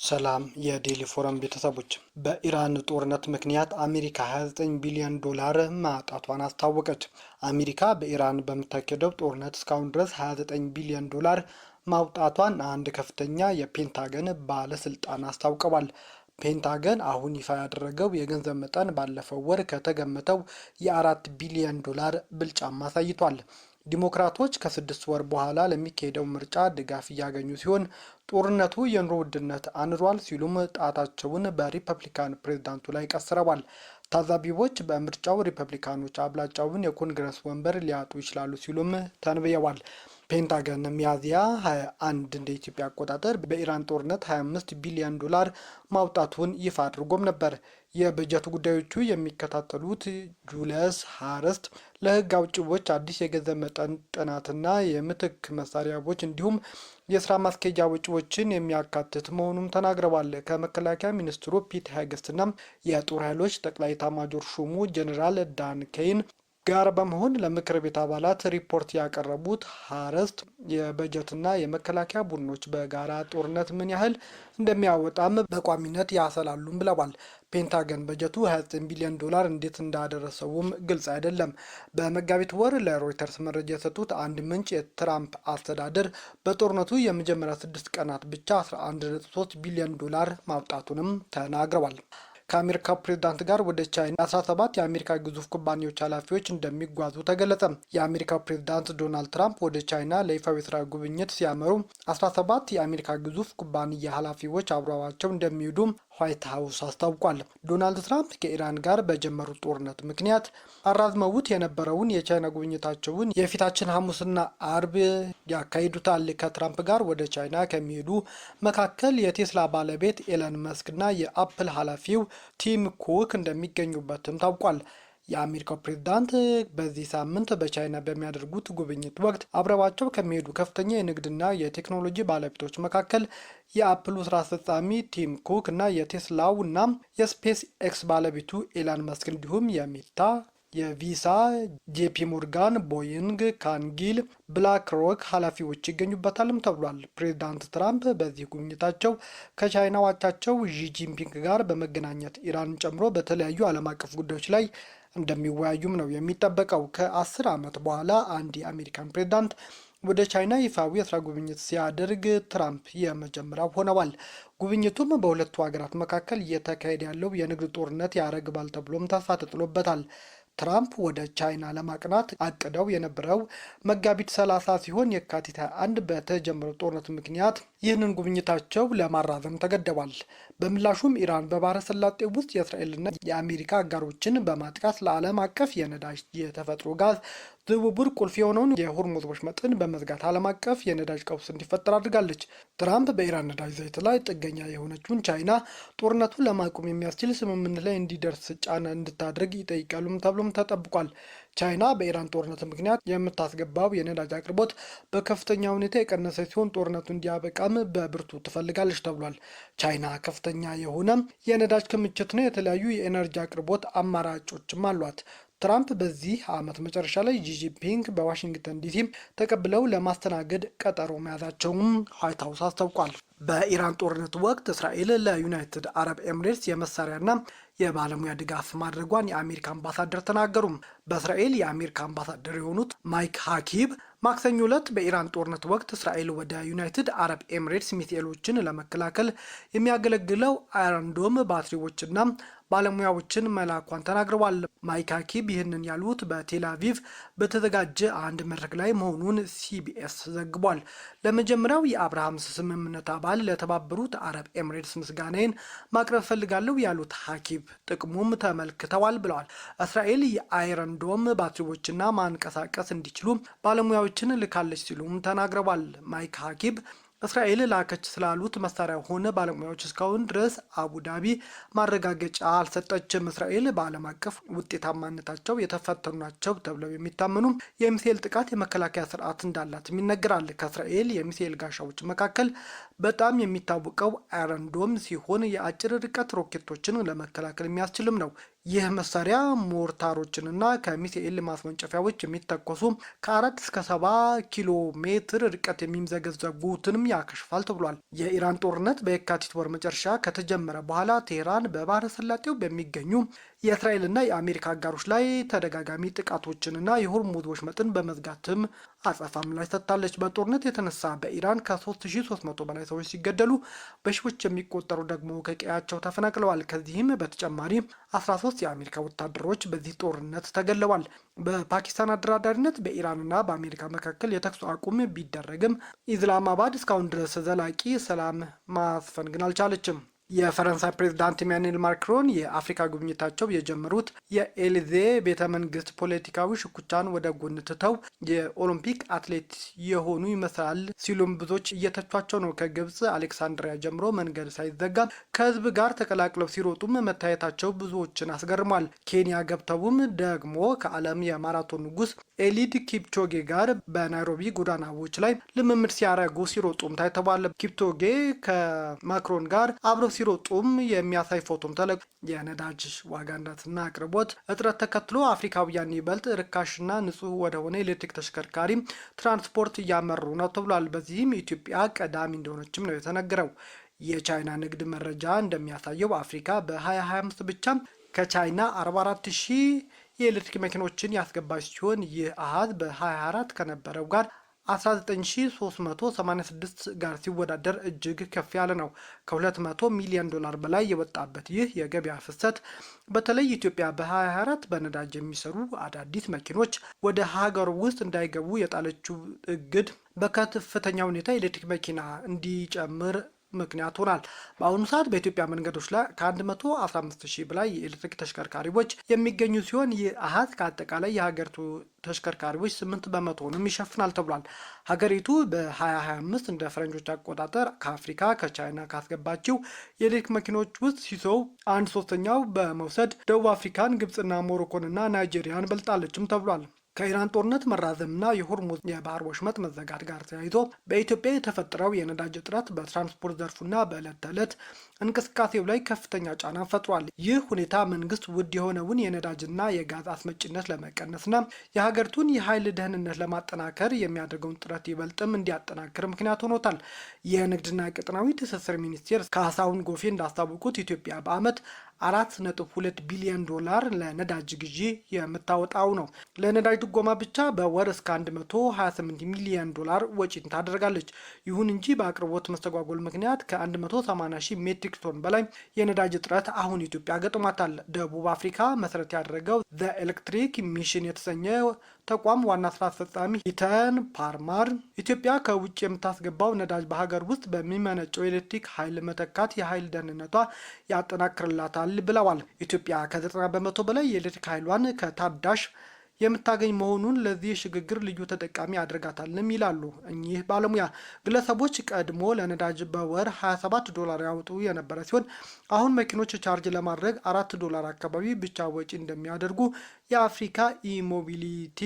ሰላም የዴሊ ፎረም ቤተሰቦች፣ በኢራን ጦርነት ምክንያት አሜሪካ 29 ቢሊዮን ዶላር ማጣቷን አስታወቀች። አሜሪካ በኢራን በምታካሄደው ጦርነት እስካሁን ድረስ 29 ቢሊዮን ዶላር ማውጣቷን አንድ ከፍተኛ የፔንታገን ባለስልጣን አስታውቀዋል። ፔንታገን አሁን ይፋ ያደረገው የገንዘብ መጠን ባለፈው ወር ከተገመተው የ4 ቢሊዮን ዶላር ብልጫም አሳይቷል። ዲሞክራቶች ከ6 ወር በኋላ ለሚካሄደው ምርጫ ድጋፍ እያገኙ ሲሆን ጦርነቱ የኑሮ ውድነት አንሯል ሲሉም ጣታቸውን በሪፐብሊካን ፕሬዝዳንቱ ላይ ቀስረዋል። ታዛቢዎች በምርጫው ሪፐብሊካኖች አብላጫውን የኮንግረስ ወንበር ሊያጡ ይችላሉ ሲሉም ተንብየዋል። ፔንታገን ሚያዝያ 21 እንደ ኢትዮጵያ አቆጣጠር በኢራን ጦርነት 25 ቢሊዮን ዶላር ማውጣቱን ይፋ አድርጎም ነበር። የበጀት ጉዳዮቹ የሚከታተሉት ጁልስ ሃርስት ለሕግ አውጪዎች አዲስ የገንዘብ መጠን ጥናትና የምትክ መሳሪያዎች እንዲሁም የስራ ማስኬጃ ወጪዎችን የሚያካትት መሆኑን ተናግረዋል። ከመከላከያ ሚኒስትሩ ፒት ሄግስትና የጦር ኃይሎች ጠቅላይ ኤታማዦር ሹሙ ጀኔራል ዳን ኬይን ጋር በመሆን ለምክር ቤት አባላት ሪፖርት ያቀረቡት ሃርስት የበጀትና የመከላከያ ቡድኖች በጋራ ጦርነት ምን ያህል እንደሚያወጣም በቋሚነት ያሰላሉም ብለዋል። ፔንታገን በጀቱ 29 ቢሊዮን ዶላር እንዴት እንዳደረሰውም ግልጽ አይደለም። በመጋቢት ወር ለሮይተርስ መረጃ የሰጡት አንድ ምንጭ የትራምፕ አስተዳደር በጦርነቱ የመጀመሪያ 6 ቀናት ብቻ 11.3 ቢሊዮን ዶላር ማውጣቱንም ተናግረዋል። ከአሜሪካ ፕሬዝዳንት ጋር ወደ ቻይና 17 የአሜሪካ ግዙፍ ኩባንያዎች ኃላፊዎች እንደሚጓዙ ተገለጸ። የአሜሪካ ፕሬዝዳንት ዶናልድ ትራምፕ ወደ ቻይና ለይፋዊ ስራ ጉብኝት ሲያመሩ 17 የአሜሪካ ግዙፍ ኩባንያ ኃላፊዎች አብረዋቸው እንደሚሄዱ ዋይት ሀውስ አስታውቋል። ዶናልድ ትራምፕ ከኢራን ጋር በጀመሩት ጦርነት ምክንያት አራዝመውት የነበረውን የቻይና ጉብኝታቸውን የፊታችን ሐሙስና አርብ ያካሂዱታል። ከትራምፕ ጋር ወደ ቻይና ከሚሄዱ መካከል የቴስላ ባለቤት ኤለን መስክና የአፕል ኃላፊው ቲም ኩክ እንደሚገኙበትም ታውቋል። የአሜሪካው ፕሬዝዳንት በዚህ ሳምንት በቻይና በሚያደርጉት ጉብኝት ወቅት አብረዋቸው ከሚሄዱ ከፍተኛ የንግድና የቴክኖሎጂ ባለቤቶች መካከል የአፕሉ ስራ አስፈጻሚ ቲም ኩክ እና የቴስላው እና የስፔስ ኤክስ ባለቤቱ ኤላን መስክ እንዲሁም የሜታ፣ የቪሳ፣ ጄፒ ሞርጋን፣ ቦይንግ፣ ካንጊል፣ ብላክ ሮክ ኃላፊዎች ይገኙበታልም ተብሏል። ፕሬዝዳንት ትራምፕ በዚህ ጉብኝታቸው ከቻይና አቻቸው ዢ ጂንፒንግ ጋር በመገናኘት ኢራንን ጨምሮ በተለያዩ ዓለም አቀፍ ጉዳዮች ላይ እንደሚወያዩም ነው የሚጠበቀው። ከ10 ዓመት በኋላ አንድ የአሜሪካን ፕሬዝዳንት ወደ ቻይና ይፋዊ የስራ ጉብኝት ሲያደርግ ትራምፕ የመጀመሪያው ሆነዋል። ጉብኝቱም በሁለቱ ሀገራት መካከል እየተካሄደ ያለው የንግድ ጦርነት ያረግባል ተብሎም ተስፋ ተጥሎበታል። ትራምፕ ወደ ቻይና ለማቅናት አቅደው የነበረው መጋቢት 30 ሲሆን የካቲት 21 በተጀመረው ጦርነት ምክንያት ይህንን ጉብኝታቸው ለማራዘም ተገደዋል። በምላሹም ኢራን በባህረ ሰላጤ ውስጥ የእስራኤልና የአሜሪካ አጋሮችን በማጥቃት ለዓለም አቀፍ የነዳጅ የተፈጥሮ ጋዝ ዝውውር ቁልፍ የሆነውን የሆርሙዝ ወሽመጥን በመዝጋት ዓለም አቀፍ የነዳጅ ቀውስ እንዲፈጠር አድርጋለች። ትራምፕ በኢራን ነዳጅ ዘይት ላይ ጥገኛ የሆነችውን ቻይና ጦርነቱን ለማቆም የሚያስችል ስምምነት ላይ እንዲደርስ ጫና እንድታደርግ ይጠይቃሉም ተብሎም ተጠብቋል። ቻይና በኢራን ጦርነት ምክንያት የምታስገባው የነዳጅ አቅርቦት በከፍተኛ ሁኔታ የቀነሰ ሲሆን ጦርነቱ እንዲያበቃም በብርቱ ትፈልጋለች ተብሏል። ቻይና ከፍተኛ የሆነ የነዳጅ ክምችትና የተለያዩ የኤነርጂ አቅርቦት አማራጮችም አሏት። ትራምፕ በዚህ ዓመት መጨረሻ ላይ ጂ ጂንፒንግ በዋሽንግተን ዲሲ ተቀብለው ለማስተናገድ ቀጠሮ መያዛቸውም ዋይት ሀውስ አስታውቋል። በኢራን ጦርነት ወቅት እስራኤል ለዩናይትድ አረብ ኤምሬትስ የመሳሪያና የባለሙያ ድጋፍ ማድረጓን የአሜሪካ አምባሳደር ተናገሩ። በእስራኤል የአሜሪካ አምባሳደር የሆኑት ማይክ ሀኪብ ማክሰኞ ዕለት በኢራን ጦርነት ወቅት እስራኤል ወደ ዩናይትድ አረብ ኤምሬትስ ሚሳኤሎችን ለመከላከል የሚያገለግለው አይረን ዶም ባትሪዎችና ባለሙያዎችን መላኳን ተናግረዋል። ማይክ ሀኪብ ይህንን ያሉት በቴል አቪቭ በተዘጋጀ አንድ መድረክ ላይ መሆኑን ሲቢኤስ ዘግቧል። ለመጀመሪያው የአብርሃም ስምምነት አባል ለተባበሩት አረብ ኤምሬትስ ምስጋናዬን ማቅረብ ፈልጋለሁ ያሉት ሀኪብ ጥቅሙም ተመልክተዋል ብለዋል። እስራኤል የአይረን ዶም ባትሪዎችና ማንቀሳቀስ እንዲችሉ ባለሙያዎችን ልካለች ሲሉም ተናግረዋል። ማይክ ሀኪብ እስራኤል ላከች ስላሉት መሳሪያ ሆነ ባለሙያዎች እስካሁን ድረስ አቡዳቢ ማረጋገጫ አልሰጠችም። እስራኤል በዓለም አቀፍ ውጤታማነታቸው የተፈተኑ ናቸው ተብለው የሚታመኑ የሚሳኤል ጥቃት የመከላከያ ስርዓት እንዳላትም ይነገራል። ከእስራኤል የሚሳኤል ጋሻዎች መካከል በጣም የሚታወቀው አይረን ዶም ሲሆን የአጭር ርቀት ሮኬቶችን ለመከላከል የሚያስችልም ነው። ይህ መሳሪያ ሞርታሮችንና ከሚሳኤል ማስወንጨፊያዎች የሚተኮሱ ከ4 እስከ 70 ኪሎ ሜትር ርቀት የሚምዘገዘጉትንም ያከሽፋል ተብሏል። የኢራን ጦርነት በየካቲት ወር መጨረሻ ከተጀመረ በኋላ ቴህራን በባህረ ሰላጤው በሚገኙ የእስራኤልና የአሜሪካ አጋሮች ላይ ተደጋጋሚ ጥቃቶችንና የሆርሙዝ ወሽመጥን በመዝጋትም አጸፋ ምላሽ ሰጥታለች። በጦርነት የተነሳ በኢራን ከ3300 በላይ ሰዎች ሲገደሉ በሺዎች የሚቆጠሩ ደግሞ ከቀያቸው ተፈናቅለዋል። ከዚህም በተጨማሪ 13 የአሜሪካ ወታደሮች በዚህ ጦርነት ተገለዋል። በፓኪስታን አደራዳሪነት በኢራንና በአሜሪካ መካከል የተኩስ አቁም ቢደረግም ኢስላማባድ እስካሁን ድረስ ዘላቂ ሰላም ማስፈን ግን አልቻለችም። የፈረንሳይ ፕሬዝዳንት ኢማኑኤል ማክሮን የአፍሪካ ጉብኝታቸው የጀመሩት የኤሊዜ ቤተ መንግስት ፖለቲካዊ ሽኩቻን ወደ ጎን ትተው የኦሎምፒክ አትሌት የሆኑ ይመስላል ሲሉም ብዙዎች እየተቿቸው ነው። ከግብጽ አሌክሳንድሪያ ጀምሮ መንገድ ሳይዘጋ ከህዝብ ጋር ተቀላቅለው ሲሮጡም መታየታቸው ብዙዎችን አስገርሟል። ኬንያ ገብተውም ደግሞ ከዓለም የማራቶን ንጉስ ኤሊድ ኪፕቾጌ ጋር በናይሮቢ ጎዳናዎች ላይ ልምምድ ሲያደርጉ ሲሮጡም ታይተዋል። ኪፕቾጌ ከማክሮን ጋር አብረው ሲሮጡም የሚያሳይ ፎቶም ተለቅ የነዳጅ ዋጋ ንረትና አቅርቦት እጥረት ተከትሎ አፍሪካውያን ይበልጥ ርካሽና ንጹህ ወደሆነ ኤሌክትሪክ ተሽከርካሪ ትራንስፖርት እያመሩ ነው ተብሏል። በዚህም ኢትዮጵያ ቀዳሚ እንደሆነችም ነው የተነገረው። የቻይና ንግድ መረጃ እንደሚያሳየው አፍሪካ በ2025 ብቻ ከቻይና 44,000 የኤሌክትሪክ መኪኖችን ያስገባች ሲሆን ይህ አሃዝ በ2024 ከነበረው ጋር 19386 ጋር ሲወዳደር እጅግ ከፍ ያለ ነው። ከ200 ሚሊዮን ዶላር በላይ የወጣበት ይህ የገበያ ፍሰት በተለይ ኢትዮጵያ በ2024 በነዳጅ የሚሰሩ አዳዲስ መኪኖች ወደ ሀገር ውስጥ እንዳይገቡ የጣለችው እግድ በከፍተኛ ሁኔታ የኤሌክትሪክ መኪና እንዲጨምር ምክንያት ሆናል። በአሁኑ ሰዓት በኢትዮጵያ መንገዶች ላይ ከ115,000 በላይ የኤሌክትሪክ ተሽከርካሪዎች የሚገኙ ሲሆን ይህ አሃዝ ከአጠቃላይ የሀገሪቱ ተሽከርካሪዎች 8 በመቶንም ይሸፍናል ተብሏል። ሀገሪቱ በ2025 እንደ ፈረንጆች አቆጣጠር ከአፍሪካ ከቻይና ካስገባችው የኤሌክትሪክ መኪኖች ውስጥ ሲሶው 1/3 በመውሰድ ደቡብ አፍሪካን፣ ግብፅና ሞሮኮንና ናይጄሪያን በልጣለችም ተብሏል። ከኢራን ጦርነት መራዘምና የሆርሙዝ የባህር ወሽመጥ መዘጋት ጋር ተያይዞ በኢትዮጵያ የተፈጠረው የነዳጅ እጥረት በትራንስፖርት ዘርፉና በዕለት ተዕለት እንቅስቃሴው ላይ ከፍተኛ ጫና ፈጥሯል። ይህ ሁኔታ መንግስት ውድ የሆነውን የነዳጅና የጋዝ አስመጭነት ለመቀነስና የሀገሪቱን የኃይል ደህንነት ለማጠናከር የሚያደርገውን ጥረት ይበልጥም እንዲያጠናክር ምክንያት ሆኖታል። የንግድና ቀጠናዊ ትስስር ሚኒስቴር ካሳሁን ጎፌ እንዳስታወቁት ኢትዮጵያ በዓመት 4.2 ቢሊዮን ዶላር ለነዳጅ ግዢ የምታወጣው ነው። ለነዳጅ ድጎማ ብቻ በወር እስከ 128 ሚሊዮን ዶላር ወጪ ታደርጋለች። ይሁን እንጂ በአቅርቦት መስተጓጎል ምክንያት ከ180,000 ሜትሪክ ቶን በላይ የነዳጅ እጥረት አሁን ኢትዮጵያ ገጥሟታል። ደቡብ አፍሪካ መሰረት ያደረገው ዘ ኤሌክትሪክ ሚሽን የተሰኘ ተቋም ዋና ስራ አስፈጻሚ ኢተን ፓርማር ኢትዮጵያ ከውጭ የምታስገባው ነዳጅ በሀገር ውስጥ በሚመነጨው ኤሌክትሪክ ኃይል መተካት የኃይል ደህንነቷ ያጠናክርላታል ብለዋል። ኢትዮጵያ ከ90 በመቶ በላይ የኤሌክትሪክ ኃይሏን ከታዳሽ የምታገኝ መሆኑን ለዚህ ሽግግር ልዩ ተጠቃሚ ያደርጋታልም ይላሉ እኚህ ባለሙያ። ግለሰቦች ቀድሞ ለነዳጅ በወር 27 ዶላር ያወጡ የነበረ ሲሆን አሁን መኪኖች ቻርጅ ለማድረግ $4 አካባቢ ብቻ ወጪ እንደሚያደርጉ የአፍሪካ ኢሞቢሊቲ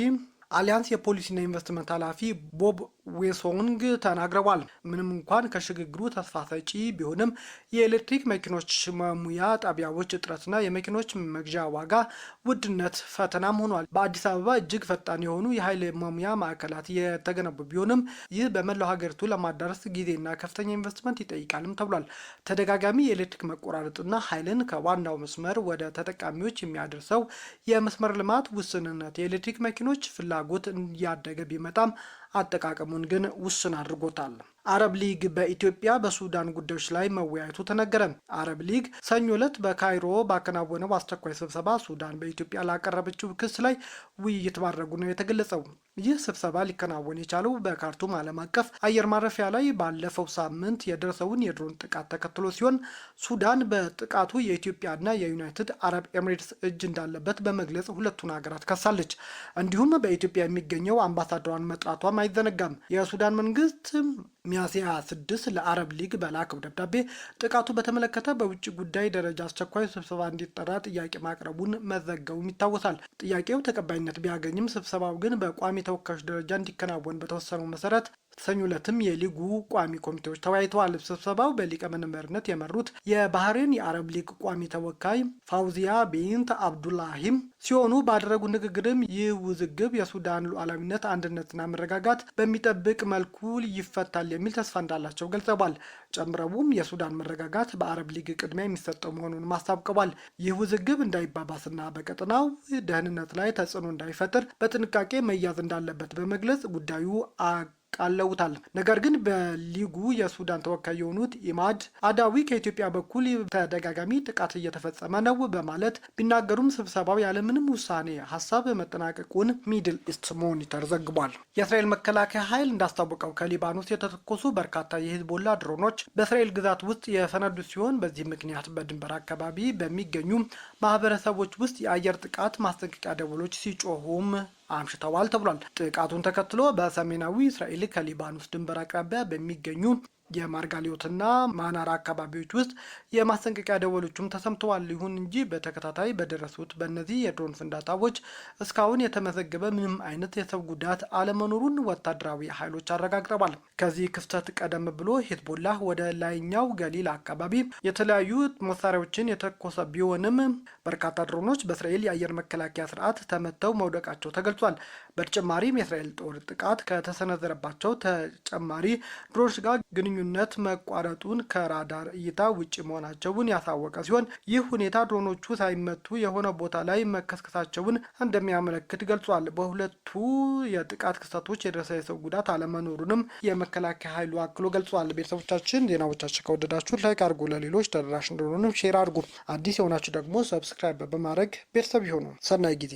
አሊያንስ የፖሊሲና ኢንቨስትመንት ኃላፊ ቦብ ዌሶንግ ተናግረዋል። ምንም እንኳን ከሽግግሩ ተስፋ ሰጪ ቢሆንም የኤሌክትሪክ መኪኖች መሙያ ጣቢያዎች እጥረትና የመኪኖች መግዣ ዋጋ ውድነት ፈተናም ሆኗል። በአዲስ አበባ እጅግ ፈጣን የሆኑ የኃይል መሙያ ማዕከላት የተገነቡ ቢሆንም ይህ በመላው ሀገሪቱ ለማዳረስ ጊዜና ከፍተኛ ኢንቨስትመንት ይጠይቃልም ተብሏል። ተደጋጋሚ የኤሌክትሪክ መቆራረጥና ኃይልን ከዋናው መስመር ወደ ተጠቃሚዎች የሚያደርሰው የመስመር ልማት ውስንነት የኤሌክትሪክ መኪኖች ፍላጎት እያደገ ቢመጣም አጠቃቀሙን ግን ውስን አድርጎታል። አረብ ሊግ በኢትዮጵያ በሱዳን ጉዳዮች ላይ መወያየቱ ተነገረ። አረብ ሊግ ሰኞ ዕለት በካይሮ ባከናወነው አስቸኳይ ስብሰባ ሱዳን በኢትዮጵያ ላቀረበችው ክስ ላይ ውይይት ማድረጉ ነው የተገለጸው። ይህ ስብሰባ ሊከናወን የቻለው በካርቱም ዓለም አቀፍ አየር ማረፊያ ላይ ባለፈው ሳምንት የደረሰውን የድሮን ጥቃት ተከትሎ ሲሆን ሱዳን በጥቃቱ የኢትዮጵያና የዩናይትድ አረብ ኤሚሬትስ እጅ እንዳለበት በመግለጽ ሁለቱን ሀገራት ከሳለች። እንዲሁም በኢትዮጵያ የሚገኘው አምባሳደሯን መጥራቷም አይዘነጋም። የሱዳን መንግስት ሚያዝያ 6 ለአረብ ሊግ በላከው ደብዳቤ ጥቃቱ በተመለከተ በውጭ ጉዳይ ደረጃ አስቸኳይ ስብሰባ እንዲጠራ ጥያቄ ማቅረቡን መዘገቡም ይታወሳል። ጥያቄው ተቀባይነት ቢያገኝም ስብሰባው ግን በቋሚ ተወካዮች ደረጃ እንዲከናወን በተወሰነው መሰረት ሰኞ ዕለትም የሊጉ ቋሚ ኮሚቴዎች ተወያይተዋል። ስብሰባው በሊቀመንበርነት የመሩት የባህሬን የአረብ ሊግ ቋሚ ተወካይ ፋውዚያ ቢንት አብዱላሂም ሲሆኑ ባደረጉ ንግግርም ይህ ውዝግብ የሱዳን ሉዓላዊነት፣ አንድነትና መረጋጋት በሚጠብቅ መልኩ ይፈታል የሚል ተስፋ እንዳላቸው ገልጸዋል። ጨምረውም የሱዳን መረጋጋት በአረብ ሊግ ቅድሚያ የሚሰጠው መሆኑን አስታውቀዋል። ይህ ውዝግብ እንዳይባባስና በቀጠናው ደህንነት ላይ ተጽዕኖ እንዳይፈጥር በጥንቃቄ መያዝ እንዳለበት በመግለጽ ጉዳዩ ቃለውታል። ነገር ግን በሊጉ የሱዳን ተወካይ የሆኑት ኢማድ አዳዊ ከኢትዮጵያ በኩል ተደጋጋሚ ጥቃት እየተፈጸመ ነው በማለት ቢናገሩም ስብሰባው ያለምንም ውሳኔ ሀሳብ መጠናቀቁን ሚድል ኢስት ሞኒተር ዘግቧል። የእስራኤል መከላከያ ኃይል እንዳስታወቀው ከሊባኖስ የተተኮሱ በርካታ የሂዝቦላ ድሮኖች በእስራኤል ግዛት ውስጥ የፈነዱ ሲሆን በዚህ ምክንያት በድንበር አካባቢ በሚገኙ ማህበረሰቦች ውስጥ የአየር ጥቃት ማስጠንቀቂያ ደወሎች ሲጮሁም አምሽተዋል ተብሏል። ጥቃቱን ተከትሎ በሰሜናዊ እስራኤል ከሊባኖስ ድንበር አቅራቢያ በሚገኙ የማርጋሊዮትና ማናራ አካባቢዎች ውስጥ የማስጠንቀቂያ ደወሎቹም ተሰምተዋል። ይሁን እንጂ በተከታታይ በደረሱት በእነዚህ የድሮን ፍንዳታዎች እስካሁን የተመዘገበ ምንም አይነት የሰው ጉዳት አለመኖሩን ወታደራዊ ኃይሎች አረጋግጠዋል። ከዚህ ክስተት ቀደም ብሎ ሂዝቦላህ ወደ ላይኛው ገሊል አካባቢ የተለያዩ መሳሪያዎችን የተኮሰ ቢሆንም በርካታ ድሮኖች በእስራኤል የአየር መከላከያ ስርዓት ተመተው መውደቃቸው ተገልጿል። በተጨማሪም የእስራኤል ጦር ጥቃት ከተሰነዘረባቸው ተጨማሪ ድሮኖች ጋር ግንኙነት መቋረጡን ከራዳር እይታ ውጭ መሆናቸውን ያሳወቀ ሲሆን ይህ ሁኔታ ድሮኖቹ ሳይመቱ የሆነ ቦታ ላይ መከስከሳቸውን እንደሚያመለክት ገልጿል። በሁለቱ የጥቃት ክስተቶች የደረሰ የሰው ጉዳት አለመኖሩንም የመከላከያ ኃይሉ አክሎ ገልጿል። ቤተሰቦቻችን ዜናዎቻችን ከወደዳችሁ ላይክ አድርጉ፣ ለሌሎች ተደራሽ እንደሆኑንም ሼር አድርጉ። አዲስ የሆናችሁ ደግሞ ሰብስክራይብ በማድረግ ቤተሰብ ይሁኑ። ሰናይ ጊዜ